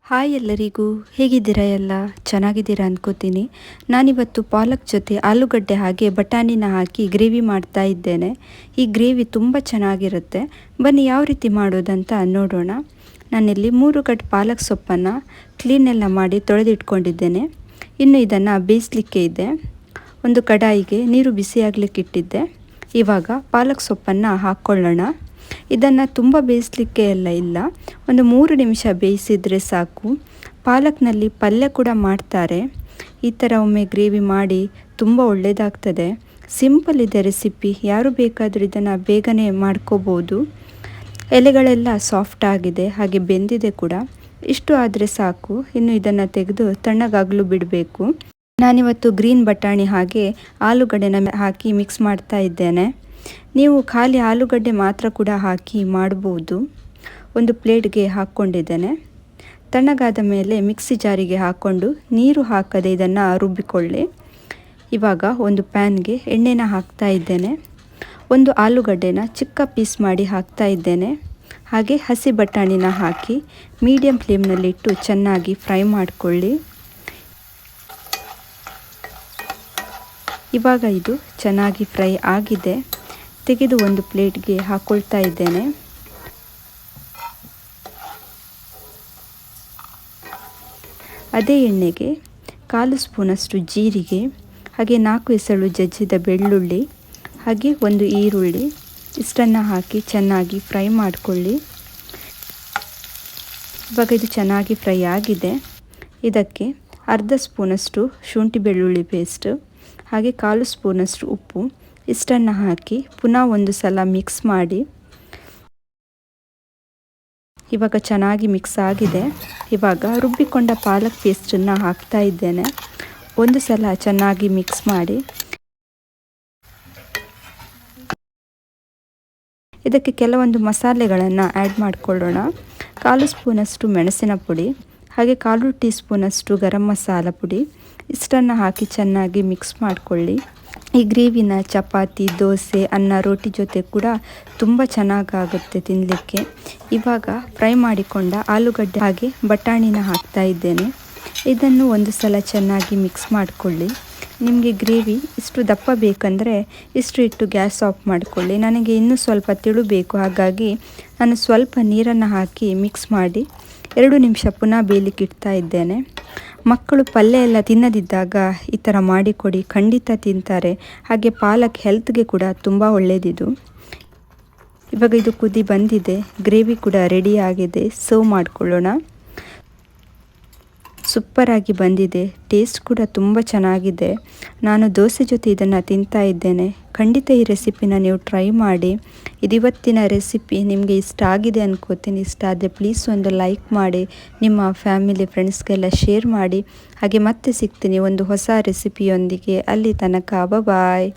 Hi ಎಲ್ಲರಿಗೂ, ಹೇಗಿದ್ದೀರಾ? ಎಲ್ಲ ಚೆನ್ನಾಗಿದ್ದೀರಾ ಅಂದ್ಕೋತೀನಿ. ನಾನಿವತ್ತು ಪಾಲಕ್ ಜೊತೆ ಆಲೂಗಡ್ಡೆ ಹಾಗೆ ಬಟಾಣಿನ ಹಾಕಿ ಗ್ರೇವಿ ಮಾಡ್ತಾ ಇದ್ದೇನೆ. ಈ ಗ್ರೇವಿ ತುಂಬ ಚೆನ್ನಾಗಿರುತ್ತೆ. ಬನ್ನಿ ಯಾವ ರೀತಿ ಮಾಡೋದಂತ ನೋಡೋಣ. ನಾನಿಲ್ಲಿ 3 ಕಟ್ ಪಾಲಕ್ ಸೊಪ್ಪನ್ನು ಕ್ಲೀನೆಲ್ಲ ಮಾಡಿ ತೊಳೆದಿಟ್ಕೊಂಡಿದ್ದೇನೆ. ಇನ್ನು ಇದನ್ನು ಬೇಯಿಸಲಿಕ್ಕೆ ಇದೆ. ಒಂದು ಕಡಾಯಿಗೆ ನೀರು ಬಿಸಿಯಾಗಲಿಕ್ಕೆ ಇಟ್ಟಿದ್ದೆ. ಇವಾಗ ಪಾಲಕ್ ಸೊಪ್ಪನ್ನು ಹಾಕ್ಕೊಳ್ಳೋಣ. ಇದನ್ನು ತುಂಬ ಬೇಯಿಸಲಿಕ್ಕೆ ಇಲ್ಲ, ಒಂದು 3 ನಿಮಿಷ ಬೇಯಿಸಿದರೆ ಸಾಕು. ಪಾಲಕ್ನಲ್ಲಿ ಪಲ್ಯ ಕೂಡ ಮಾಡ್ತಾರೆ. ಈ ಥರ ಒಮ್ಮೆ ಗ್ರೇವಿ ಮಾಡಿ ತುಂಬ ಒಳ್ಳೆಯದಾಗ್ತದೆ. ಸಿಂಪಲ್ ಇದೆ ರೆಸಿಪಿ, ಯಾರು ಬೇಕಾದರೂ ಇದನ್ನು ಬೇಗನೆ ಮಾಡ್ಕೋಬೋದು. ಎಲೆಗಳೆಲ್ಲ ಸಾಫ್ಟ್ ಆಗಿದೆ, ಹಾಗೆ ಬೆಂದಿದೆ ಕೂಡ. ಇಷ್ಟು ಆದರೆ ಸಾಕು. ಇನ್ನು ಇದನ್ನು ತೆಗೆದು ತಣ್ಣಗಾಗಲು ಬಿಡಬೇಕು. ನಾನಿವತ್ತು ಗ್ರೀನ್ ಬಟಾಣಿ ಹಾಗೆ ಆಲೂಗಡ್ಡೆನ ಹಾಕಿ ಮಿಕ್ಸ್ ಮಾಡ್ತಾ ಇದ್ದೇನೆ. ನೀವು ಖಾಲಿ ಆಲೂಗಡ್ಡೆ ಮಾತ್ರ ಕೂಡ ಹಾಕಿ ಮಾಡ್ಬೋದು. ಒಂದು ಪ್ಲೇಟ್ಗೆ ಹಾಕ್ಕೊಂಡಿದ್ದೇನೆ. ತಣ್ಣಗಾದ ಮೇಲೆ ಮಿಕ್ಸಿ ಜಾರಿಗೆ ಹಾಕ್ಕೊಂಡು ನೀರು ಹಾಕದೆ ಇದನ್ನು ರುಬ್ಬಿಕೊಳ್ಳಿ. ಇವಾಗ ಒಂದು ಪ್ಯಾನ್ಗೆ ಎಣ್ಣೆನ ಹಾಕ್ತಾ ಇದ್ದೇನೆ. ಒಂದು ಆಲೂಗಡ್ಡೆನ ಚಿಕ್ಕ ಪೀಸ್ ಮಾಡಿ ಹಾಕ್ತಾ ಇದ್ದೇನೆ. ಹಾಗೆ ಹಸಿ ಬಟಾಣಿನ ಹಾಕಿ ಮೀಡಿಯಂ ಫ್ಲೇಮ್ನಲ್ಲಿಟ್ಟು ಚೆನ್ನಾಗಿ ಫ್ರೈ ಮಾಡಿಕೊಳ್ಳಿ. ಇವಾಗ ಇದು ಚೆನ್ನಾಗಿ ಫ್ರೈ ಆಗಿದೆ. ತೆಗೆದು ಒಂದು ಪ್ಲೇಟ್ಗೆ ಹಾಕ್ಕೊಳ್ತಾ ಇದ್ದೇನೆ. ಅದೇ ಎಣ್ಣೆಗೆ 1/4 ಸ್ಪೂನಷ್ಟು ಜೀರಿಗೆ, ಹಾಗೆ 4 ಎಸಳು ಜಜ್ಜಿದ ಬೆಳ್ಳುಳ್ಳಿ, ಹಾಗೆ ಒಂದು ಈರುಳ್ಳಿ ಇಷ್ಟನ್ನು ಹಾಕಿ ಚೆನ್ನಾಗಿ ಫ್ರೈ ಮಾಡಿಕೊಳ್ಳಿ. ಇವಾಗ ಇದು ಚೆನ್ನಾಗಿ ಫ್ರೈ ಆಗಿದೆ. ಇದಕ್ಕೆ 1/2 ಸ್ಪೂನಷ್ಟು ಶುಂಠಿ ಬೆಳ್ಳುಳ್ಳಿ ಪೇಸ್ಟ್, ಹಾಗೆ 1/4 ಸ್ಪೂನಷ್ಟು ಉಪ್ಪು ಇಷ್ಟನ್ನು ಹಾಕಿ ಪುನಃ ಒಂದು ಸಲ ಮಿಕ್ಸ್ ಮಾಡಿ. ಇವಾಗ ಚೆನ್ನಾಗಿ ಮಿಕ್ಸ್ ಆಗಿದೆ. ಇವಾಗ ರುಬ್ಬಿಕೊಂಡ ಪಾಲಕ್ ಪೇಸ್ಟನ್ನು ಹಾಕ್ತಾ ಇದ್ದೇನೆ. ಒಂದು ಸಲ ಚೆನ್ನಾಗಿ ಮಿಕ್ಸ್ ಮಾಡಿ. ಇದಕ್ಕೆ ಕೆಲವೊಂದು ಮಸಾಲೆಗಳನ್ನು ಆ್ಯಡ್ ಮಾಡಿಕೊಳ್ಳೋಣ. 1/4 ಸ್ಪೂನಷ್ಟು ಮೆಣಸಿನ ಪುಡಿ, ಹಾಗೆ 1/4 ಟೀ ಸ್ಪೂನಷ್ಟು ಗರಂ ಮಸಾಲ ಪುಡಿ ಇಷ್ಟನ್ನು ಹಾಕಿ ಚೆನ್ನಾಗಿ ಮಿಕ್ಸ್ ಮಾಡಿಕೊಳ್ಳಿ. ಈ ಗ್ರೇವಿನ ಚಪಾತಿ, ದೋಸೆ, ಅನ್ನ, ರೋಟಿ ಜೊತೆ ಕೂಡ ತುಂಬ ಚೆನ್ನಾಗಾಗುತ್ತೆ ತಿನ್ನಲಿಕ್ಕೆ. ಇವಾಗ ಫ್ರೈ ಮಾಡಿಕೊಂಡ ಆಲೂಗಡ್ಡೆ ಹಾಗೆ ಬಟಾಣಿನ ಹಾಕ್ತಾ ಇದ್ದೇನೆ. ಇದನ್ನು ಒಂದು ಸಲ ಚೆನ್ನಾಗಿ ಮಿಕ್ಸ್ ಮಾಡಿಕೊಳ್ಳಿ. ನಿಮಗೆ ಗ್ರೇವಿ ಇಷ್ಟು ದಪ್ಪ ಬೇಕಂದರೆ ಇಷ್ಟು ಇಟ್ಟು ಗ್ಯಾಸ್ ಆಫ್ ಮಾಡಿಕೊಳ್ಳಿ. ನನಗೆ ಇನ್ನೂ ಸ್ವಲ್ಪ ತೆಳು ಬೇಕು, ಹಾಗಾಗಿ ನಾನು ಸ್ವಲ್ಪ ನೀರನ್ನು ಹಾಕಿ ಮಿಕ್ಸ್ ಮಾಡಿ 2 ನಿಮಿಷ ಪುನಃ ಬೇಯಲಿಕ್ಕೆ ಇಡ್ತಾ ಇದ್ದೇನೆ. ಮಕ್ಕಳು ಪಲ್ಯ ಎಲ್ಲ ತಿನ್ನದಿದ್ದಾಗ ಈ ಥರ ಮಾಡಿಕೊಡಿ, ಖಂಡಿತ ತಿಂತಾರೆ. ಹಾಗೆ ಪಾಲಕ್ ಹೆಲ್ತ್ಗೆ ಕೂಡ ತುಂಬ ಒಳ್ಳೆಯದಿದು. ಇವಾಗ ಇದು ಕುದಿ ಬಂದಿದೆ, ಗ್ರೇವಿ ಕೂಡ ರೆಡಿ ಆಗಿದೆ. ಸರ್ವ್ ಮಾಡಿಕೊಳ್ಳೋಣ. ಸೂಪರಾಗಿ ಬಂದಿದೆ, ಟೇಸ್ಟ್ ಕೂಡ ತುಂಬ ಚೆನ್ನಾಗಿದೆ. ನಾನು ದೋಸೆ ಜೊತೆ ಇದನ್ನು ತಿಂತಾ ಇದ್ದೇನೆ. ಖಂಡಿತ ಈ ರೆಸಿಪಿನ ನೀವು ಟ್ರೈ ಮಾಡಿ. ಇವತ್ತಿನ ರೆಸಿಪಿ ನಿಮಗೆ ಇಷ್ಟ ಆಗಿದೆ ಅನ್ಕೋತೀನಿ. ಇಷ್ಟ ಆದರೆ ಪ್ಲೀಸ್ ಒಂದು ಲೈಕ್ ಮಾಡಿ, ನಿಮ್ಮ ಫ್ಯಾಮಿಲಿ ಫ್ರೆಂಡ್ಸ್ಗೆಲ್ಲ ಶೇರ್ ಮಾಡಿ. ಹಾಗೆ ಮತ್ತೆ ಸಿಗ್ತೀನಿ ಒಂದು ಹೊಸ ರೆಸಿಪಿಯೊಂದಿಗೆ. ಅಲ್ಲಿ ತನಕ ಬಾಯ್.